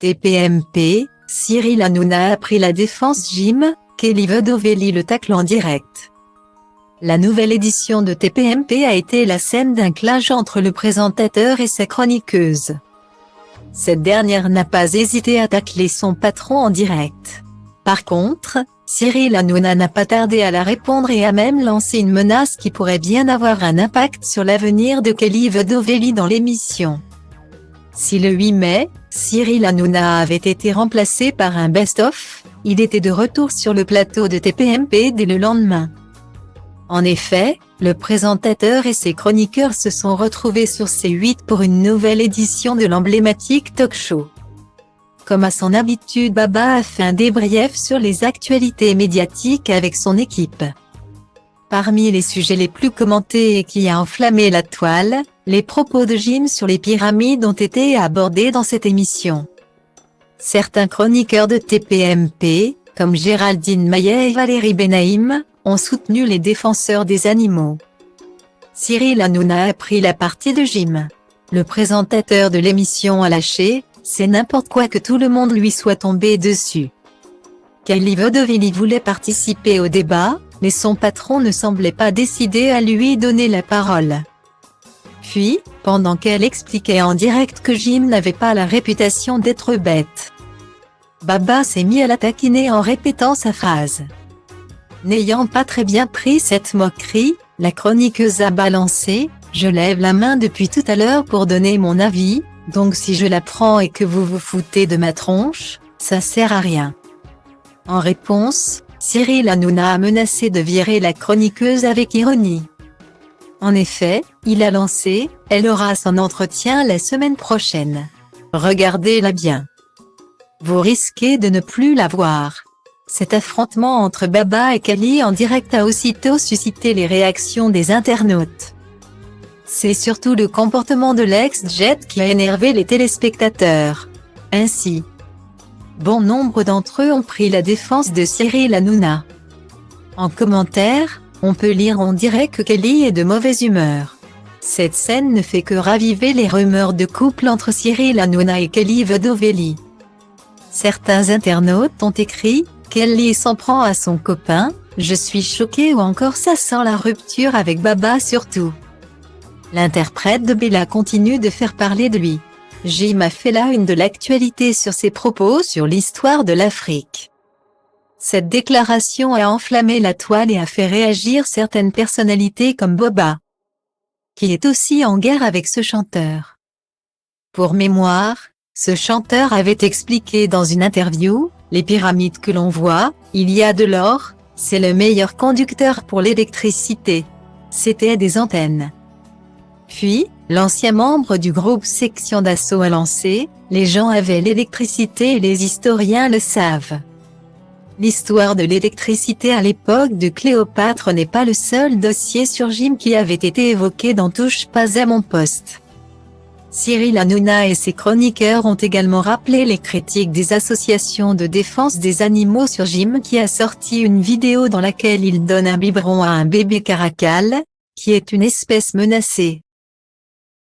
TPMP, Cyril Hanouna a pris la défense Jim, Kelly Vedovelli le tacle en direct. La nouvelle édition de TPMP a été la scène d'un clash entre le présentateur et sa chroniqueuse. Cette dernière n'a pas hésité à tacler son patron en direct. Par contre, Cyril Hanouna n'a pas tardé à la répondre et a même lancé une menace qui pourrait bien avoir un impact sur l'avenir de Kelly Vedovelli dans l'émission. Si le 8 mai, Cyril Hanouna avait été remplacé par un best-of, il était de retour sur le plateau de TPMP dès le lendemain. En effet, le présentateur et ses chroniqueurs se sont retrouvés sur C8 pour une nouvelle édition de l'emblématique talk-show. Comme à son habitude, Baba a fait un débrief sur les actualités médiatiques avec son équipe. Parmi les sujets les plus commentés et qui a enflammé la toile, les propos de Jim sur les pyramides ont été abordés dans cette émission. Certains chroniqueurs de TPMP, comme Géraldine Maillet et Valérie Benaïm, ont soutenu les défenseurs des animaux. Cyril Hanouna a pris la partie de Jim. Le présentateur de l'émission a lâché « c'est n'importe quoi que tout le monde lui soit tombé dessus ». Kelly Vedovelli voulait participer au débat, mais son patron ne semblait pas décidé à lui donner la parole. Puis, pendant qu'elle expliquait en direct que Jim n'avait pas la réputation d'être bête, Baba s'est mis à la taquiner en répétant sa phrase. N'ayant pas très bien pris cette moquerie, la chroniqueuse a balancé « Je lève la main depuis tout à l'heure pour donner mon avis, donc si je la prends et que vous vous foutez de ma tronche, ça sert à rien ». En réponse, Cyril Hanouna a menacé de virer la chroniqueuse avec ironie. En effet, il a lancé « Elle aura son entretien la semaine prochaine. Regardez-la bien. Vous risquez de ne plus la voir ». Cet affrontement entre Baba et Kelly en direct a aussitôt suscité les réactions des internautes. C'est surtout le comportement de l'ex-jet qui a énervé les téléspectateurs. Ainsi, bon nombre d'entre eux ont pris la défense de Cyril Hanouna. En commentaire, on peut lire « On dirait que Kelly est de mauvaise humeur. Cette scène ne fait que raviver les rumeurs de couple entre Cyril Hanouna et Kelly Vedovelli. » Certains internautes ont écrit « Kelly s'en prend à son copain, je suis choqué » ou encore « Ça sent la rupture avec Baba surtout ». L'interprète de Bella continue de faire parler de lui. Jim a fait la une de l'actualité sur ses propos sur l'histoire de l'Afrique. Cette déclaration a enflammé la toile et a fait réagir certaines personnalités comme Baba, qui est aussi en guerre avec ce chanteur. Pour mémoire, ce chanteur avait expliqué dans une interview « Les pyramides que l'on voit, il y a de l'or, c'est le meilleur conducteur pour l'électricité. C'était des antennes. » Puis, l'ancien membre du groupe Section d'Assaut a lancé « Les gens avaient l'électricité et les historiens le savent. » L'histoire de l'électricité à l'époque de Cléopâtre n'est pas le seul dossier sur Jim qui avait été évoqué dans Touche pas à mon poste. Cyril Hanouna et ses chroniqueurs ont également rappelé les critiques des associations de défense des animaux sur Jim qui a sorti une vidéo dans laquelle il donne un biberon à un bébé caracal, qui est une espèce menacée.